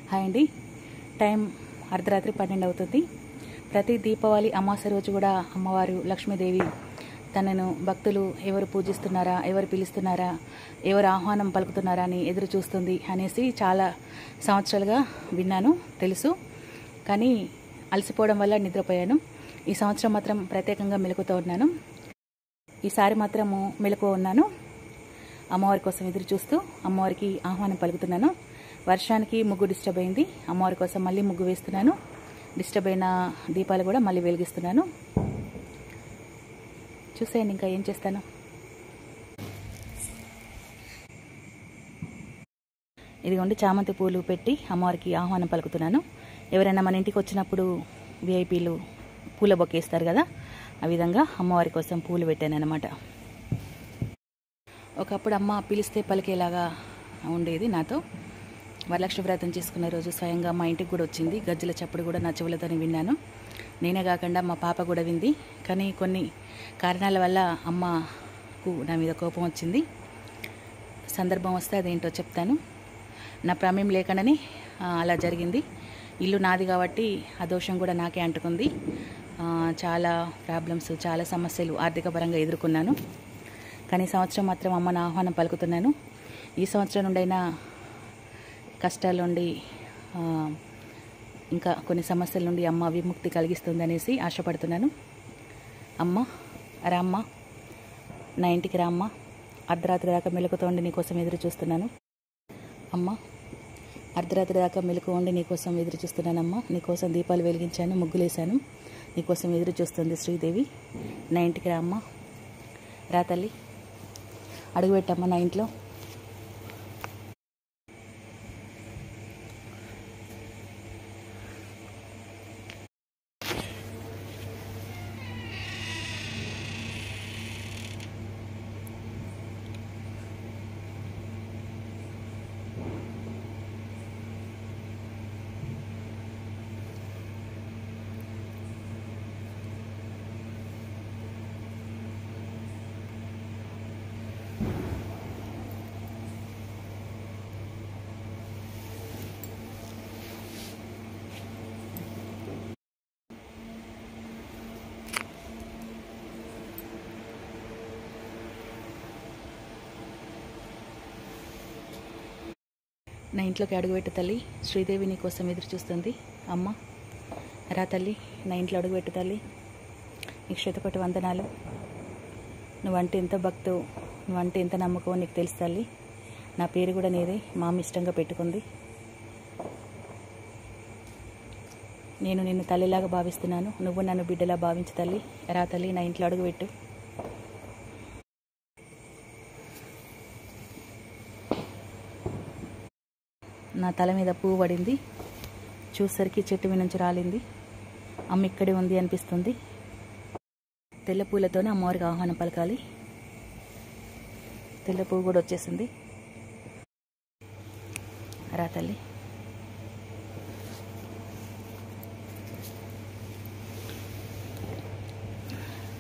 Hi అండి. Time అర్ధరాత్రి 12 అవుతుంది. ప్రతి దీపావళి అమావాస్య రోజు కూడా అమ్మవారు లక్ష్మీదేవి తనను భక్తులు ఎవరు పూజిస్తున్నారా, ఎవరు పిలుస్తున్నారా, ఎవరు ఆహ్వానం పలుకుతున్నారా అని ఎదురు చూస్తుంది అనేసి చాలా సంవత్సరాలుగా విన్నాను, తెలుసు. కానీ అలసిపోవడం వల్ల నిద్రపోయాను. ఈ సంవత్సరం మాత్రం ప్రత్యేకంగా మెలకుతూ ఉన్నాను. ఈసారి మాత్రము మెలకువ ఉన్నాను. అమ్మవారి కోసం ఎదురు చూస్తూ అమ్మవారికి ఆహ్వానం పలుకుతున్నాను. వర్షానికి ముగ్గు డిస్టర్బ్ అయింది. అమ్మవారి కోసం మళ్ళీ ముగ్గు వేస్తున్నాను. డిస్టర్బ్ అయిన దీపాలు కూడా మళ్ళీ వెలిగిస్తున్నాను. చూసేయండి ఇంకా ఏం చేస్తాను. ఇదిగోండి చామంతి పూలు పెట్టి అమ్మవారికి ఆహ్వానం పలుకుతున్నాను. ఎవరైనా మన ఇంటికి వచ్చినప్పుడు విఐపీలు పూల బొకేస్తారు కదా, ఆ విధంగా అమ్మవారి కోసం పూలు పెట్టాను అన్నమాట. ఒకప్పుడు అమ్మ పిలిస్తే పలికేలాగా ఉండేది నాతో. వరలక్ష్మి వ్రతం చేసుకునే రోజు స్వయంగా మా ఇంటికి కూడా వచ్చింది. గజ్జల చప్పుడు కూడా నా చెవులతోనే విన్నాను. నేనే కాకుండా మా పాప కూడా వింది. కానీ కొన్ని కారణాల వల్ల అమ్మకు నా మీద కోపం వచ్చింది. సందర్భం వస్తే అదేంటో చెప్తాను. నా ప్రమేయం లేకుండానే అలా జరిగింది. ఇల్లు నాది కాబట్టి ఆ దోషం కూడా నాకే అంటుకుంది. చాలా ప్రాబ్లమ్స్, చాలా సమస్యలు ఆర్థిక పరంగా ఎదుర్కొన్నాను. కానీ సంవత్సరం మాత్రం అమ్మను ఆహ్వానం పలుకుతున్నాను. ఈ సంవత్సరం నుండైనా కష్టాల నుండి, ఇంకా కొన్ని సమస్యల నుండి అమ్మ విముక్తి కలిగిస్తుంది అనేసి ఆశపడుతున్నాను. అమ్మ రామ్మ, నా ఇంటికి రామ్మ. అర్ధరాత్రి దాకా మెలకుతో ఉండి నీకోసం ఎదురు చూస్తున్నాను. అమ్మ అర్ధరాత్రి దాకా మెలకు ఉండి నీకోసం ఎదురు చూస్తున్నానమ్మా. నీకోసం దీపాలు వెలిగించాను, ముగ్గులేశాను. నీకోసం ఎదురు చూస్తుంది శ్రీదేవి. నా ఇంటికి రామ్మ. రా తల్లి, అడుగుపెట్టమ్మా నా ఇంట్లో. నా ఇంట్లోకి అడుగుపెట్టు తల్లి. శ్రీదేవి నీ కోసం ఎదురు చూస్తుంది. అమ్మ రా తల్లి, నా ఇంట్లో అడుగుపెట్టు తల్లి. నీకు శతకోటి వందనాలు. నువ్వంటే ఎంత భక్తు, నువ్వంటే ఎంత నమ్మకం నీకు తెలుసు తల్లి. నా పేరు కూడా నీదే, మా అమ్మ ఇష్టంగా పెట్టుకుంది. నేను నిన్ను తల్లిలాగా భావిస్తున్నాను. నువ్వు నన్ను బిడ్డలా భావించు తల్లి. రా తల్లి, నా ఇంట్లో అడుగుపెట్టు. నా తల మీద పువ్వు పడింది. చూసరికి చెట్టు మీద నుంచి రాలింది. అమ్మ ఇక్కడే ఉంది అనిపిస్తుంది. తెల్ల పూలతోనే అమ్మవారికి ఆహ్వానం పలకాలి. తెల్ల పువ్వు కూడా వచ్చేసింది. రా తల్లి.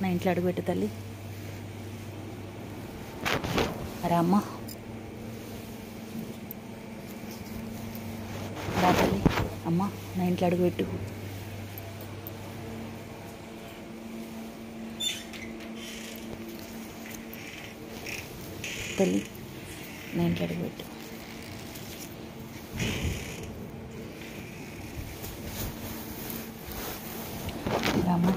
నా ఇంట్లో అడుగుపెట్టు తల్లి. రా అమ్మ. రా తల్లి. అమ్మ నా ఇంట్లో అడుగుపెట్టు. తల్లి నా ఇంట్లో అడుగుపెట్టు. రామ్మ.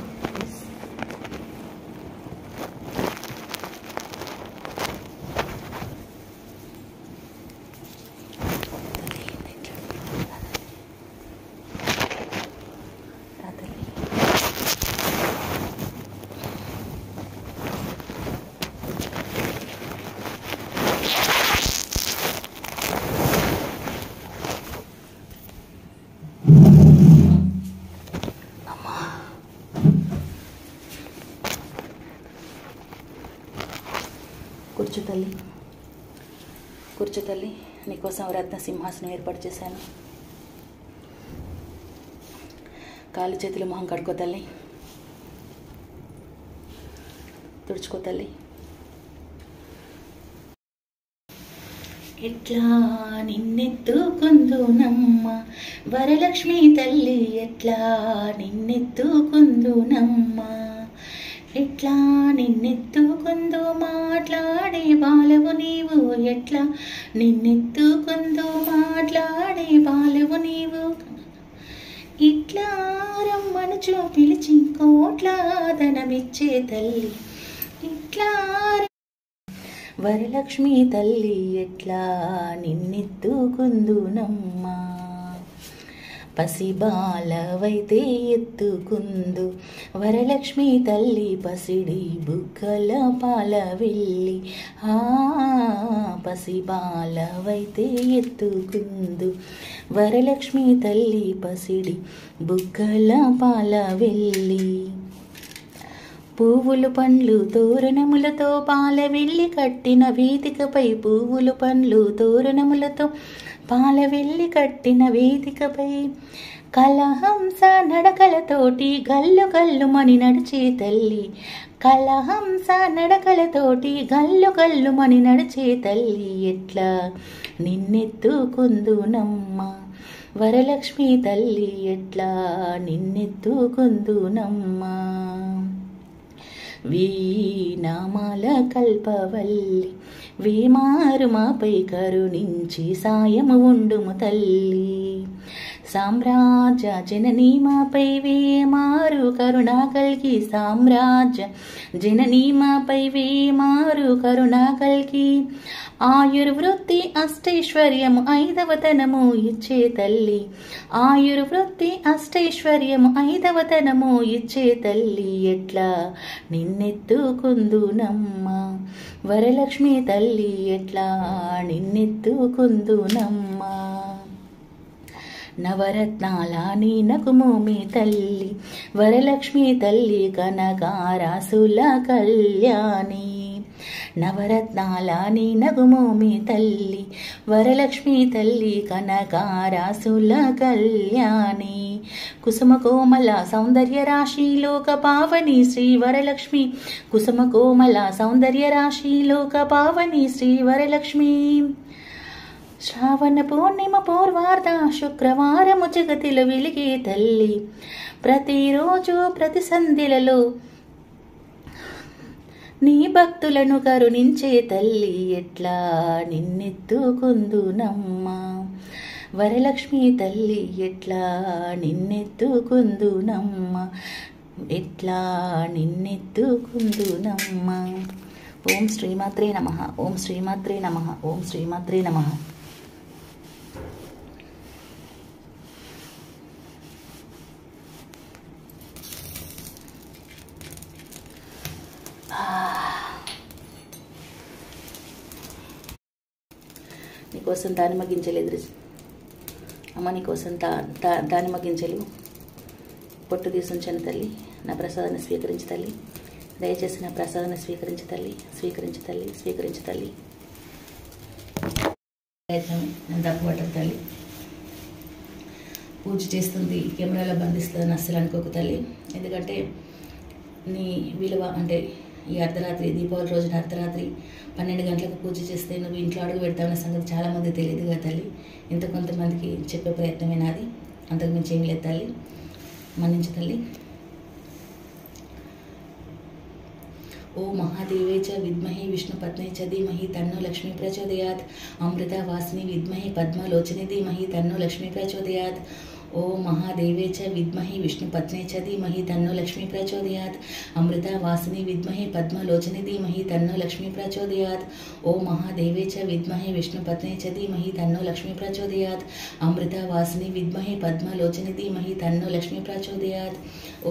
కూర్చో తల్లి, కూర్చో తల్లి. నీకోసం రత్న సింహాసనం ఏర్పాటు చేశాను. కాళ్ళు చేతులు మొహం కడుకో తల్లి. తుడుచుకో తల్లి. ఎట్లా నిన్నెత్తుకుందునమ్మ వరలక్ష్మి తల్లి, ఎట్లా నిన్నెత్తుకుందునమ్మ. ఎట్లా నిన్నెత్తుకుందు మాట్లాడే బాలవు నీవు, ఎట్లా నిన్నెత్తుకుందు మాట్లాడే బాలవు నీవు. ఇట్లా రమ్మనుచు పిలిచి కోట్ల ధనమిచ్చే తల్లి, ఇట్లా వరలక్ష్మి తల్లి, ఎట్లా నిన్నెత్తుకుందునమ్మ. పసిబాలవైతే ఎత్తుకుందు వరలక్ష్మి తల్లి, పసిడి బుగ్గల పాల వెళ్ళి. పసిబాలవైతే ఎత్తుకుందు వరలక్ష్మి తల్లి, పసిడి బుగ్గల పాల వెళ్ళి. పువ్వులు పండ్లు తోరణములతో పాల వెళ్ళి కట్టిన వేదికపై, పువ్వులు పండ్లు తోరణములతో పాల వెళ్ళి కట్టిన వేదికపై, కలహంస నడకలతోటి గల్లు గల్లుమని నడిచే తల్లి, కలహంస నడకలతోటి గల్లు గల్లుమని నడిచే తల్లి. ఎట్లా నిన్నెత్తుకుందునమ్మ వరలక్ష్మి తల్లి, ఎట్లా నిన్నెత్తుకుందునమ్మ. వీనామాల కల్పవల్లి, వేమారు మాపై కరుణించి సాయము ఉండుము తల్లి. సామ్రాజ్య జననీ మాపై వేమారు కరుణా కల్గి, సామ్రాజ్య జననీ మాపై వేమారు కరుణా కల్గి. ఆయుర్వృత్తి అష్టైశ్వర్యము ఐదవతనము ఇచ్చే తల్లి, ఆయుర్వృత్తి అష్టైశ్వర్యము ఐదవతనము ఇచ్చే తల్లి. ఎట్లా నిన్నెత్తుకుందునమ్మ వరలక్ష్మి తల్లి, ఎట్లా నిన్నెత్తుకుందునమ్మ. నవరత్నాల నీ నకుమోమి తల్లి, వరలక్ష్మి తల్లి కనకారాసుల కళ్యాణి. నవరత్నాల నీ నగుమోమి తల్లి, వరలక్ష్మి తల్లి కనకారాసుల కళ్యాణి. కుసుమ కోమల సౌందర్య రాశి లోక పావని శ్రీ వరలక్ష్మి, కుసుమ కోమల సౌందర్య రాశి లోక పావని శ్రీ వరలక్ష్మి. శ్రావణ పూర్ణిమ పూర్వార్ధ శుక్రవారము జగతిలో వెలిగే తల్లి, ప్రతిరోజు ప్రతి సంధ్యలలో నీ భక్తులను కరుణించే తల్లి. ఎట్లా నిన్నెత్తుకుందునమ్మ వరలక్ష్మి తల్లి, ఎట్లా నిన్నెత్తుకుందునమ్మ, ఎట్లా నిన్నెత్తుకుందునమ్మ. ఓం శ్రీమాత్రే నమః, ఓం శ్రీమాత్రే నమః, ఓం శ్రీమాత్రే నమః. నీకోసం దానిమ్మ గింజలు అమ్మ, నీకోసం దానిమ్మ గింజలు పొట్టు తీసుంచాను తల్లి. నా ప్రసాదాన్ని స్వీకరించి తల్లి, దయచేసి నా ప్రసాదాన్ని స్వీకరించి తల్లి, స్వీకరించి తల్లి, స్వీకరించి తల్లి. ప్రయత్నమే నేను తప్పుపట్టదు తల్లి. పూజ చేస్తుంది కెమెరాలో బంధిస్తుందని అస్సలు అనుకోకు తల్లి. ఎందుకంటే నీ విలువ అంటే ఈ అర్ధరాత్రి దీపావళి రోజున అర్ధరాత్రి 12 గంటలకు పూజ చేస్తే నువ్వు ఇంట్లో అడుగు పెడతావన్న సంగతి చాలామంది తెలియదు కదా తల్లి. ఇంత కొంతమందికి చెప్పే ప్రయత్నమే నాది, అంతకుమించి ఏం లేదు తల్లి. మన్నించు తల్లి. ఓ మహాదేవే చ విద్మహే విష్ణుపత్నే చ ధీమహి తన్నో లక్ష్మీ ప్రచోదయాత్. అమృత వాసిని విద్మహే పద్మలోచని ధీమహి తన్నో లక్ష్మీ ప్రచోదయాత్. ఓ మహాదేవే చ విద్మహే విష్ణుపత్నే చ ధీమహి తన్నో లక్ష్మీ ప్రచోదయాత్. అమృత వాసిని విద్మహే పద్మలోచని ధీమహి తన్నో లక్ష్మీ ప్రచోదయాత్. ఓ మహాదేవే చ విద్మహే విష్ణుపత్నే చ ధీమహి తన్నో లక్ష్మీ ప్రచోదయాత్. అమృత వాసిని విద్మహే పద్మలోచని ధీమహి తన్నో లక్ష్మీ ప్రచోదయాత్.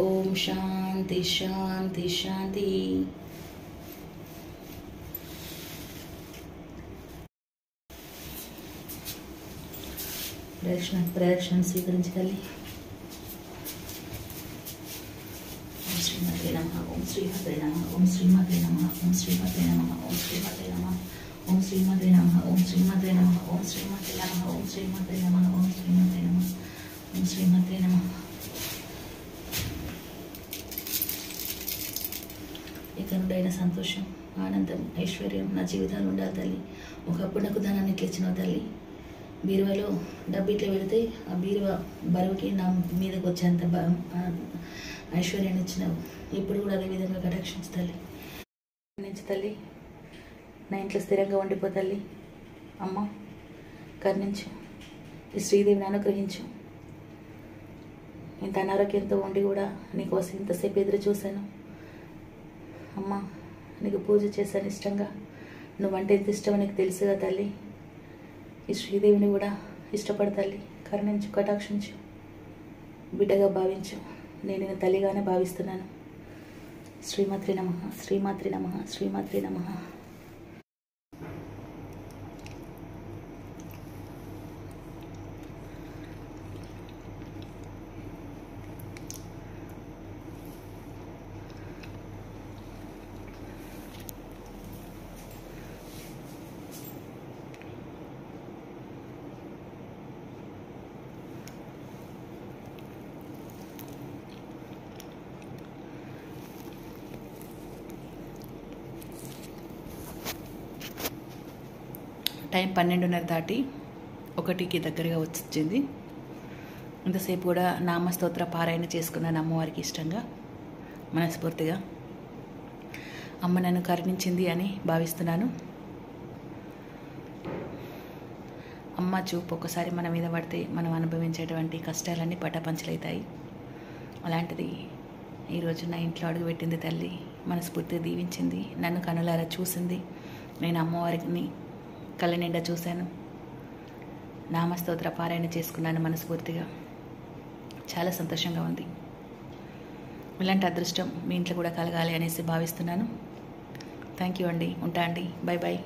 ఓం శాంతి శాంతి శాంతి. ప్రదక్షిణ స్వీకరించాలి. ఓం శ్రీమాత్రే నమః, ఓం శ్రీమాత్రే నమః, ఓం శ్రీమాత్రే నమః, ఓం శ్రీమాత్రే నమః, ఓం శ్రీమాత్రే నమః, ఓం శ్రీమాత్రే నమః, ఓం శ్రీమాత్రే నమః, ఓం శ్రీమాత్రే నమః, ఓం శ్రీమాత్రే నమః, ఓం శ్రీమాత్రే నమః, ఓం శ్రీమాత్రే నమః. ఇక్కడ నిండైన సంతోషం, ఆనందం, ఐశ్వర్యం నా జీవితాలు ఉండాలి తల్లి. ఒకప్పుడు నాకు ధనాన్ని ఇట్లా ఇచ్చినావు తల్లి. బీరువాలో డబ్బు ఇట్లా పెడితే ఆ బీరువా బరువుకి నా మీదకి వచ్చేంత ఐశ్వర్యాన్ని ఇచ్చినావు. ఇప్పుడు కూడా అదే విధంగా కటాక్షించు తల్లి. నుంచి తల్లి నా ఇంట్లో స్థిరంగా ఉండిపో తల్లి. అమ్మ కరుణించు, ఈ శ్రీదేవిని అనుగ్రహించు. ఇంత అనారోగ్యంతో ఉండి కూడా నీకోసం ఇంతసేపు ఎదురు చూశాను. అమ్మ నీకు పూజ చేశాను ఇష్టంగా. నువ్వంటే ఎంత ఇష్టమో నీకు తెలుసుగా తల్లి. ఈ శ్రీదేవిని కూడా ఇష్టపడు తల్లి. కరుణించు, కటాక్షించు, బిడ్డగా భావించు. నేను నిన్ను తల్లిగానే భావిస్తున్నాను. శ్రీమాత్రి నమః, శ్రీమాత్రి నమః, శ్రీమాత్రి నమః. టైం 12:30 దాటి 1కి దగ్గరగా వచ్చింది. ఇంతసేపు కూడా నామస్తోత్ర పారాయణ చేసుకున్నాను అమ్మవారికి ఇష్టంగా, మనస్ఫూర్తిగా. అమ్మ నన్ను కరుణించింది అని భావిస్తున్నాను. అమ్మ చూపు ఒక్కసారి మన మీద పడితే మనం అనుభవించేటువంటి కష్టాలన్నీ పటాపంచలవుతాయి. అలాంటిది ఈరోజు నా ఇంట్లో అడుగుపెట్టింది తల్లి. మనస్ఫూర్తిగా దీవించింది, నన్ను కనులారా చూసింది. నేను అమ్మవారిని కళ్ళ నిండా చూశాను. నామస్తోత్ర పారాయణ చేసుకున్నాను మనస్ఫూర్తిగా. చాలా సంతోషంగా ఉంది. ఇలాంటి అదృష్టం మీ ఇంట్లో కూడా కలగాలి అనేసి భావిస్తున్నాను. థ్యాంక్ యూ అండి. ఉంటా అండి. Bye bye.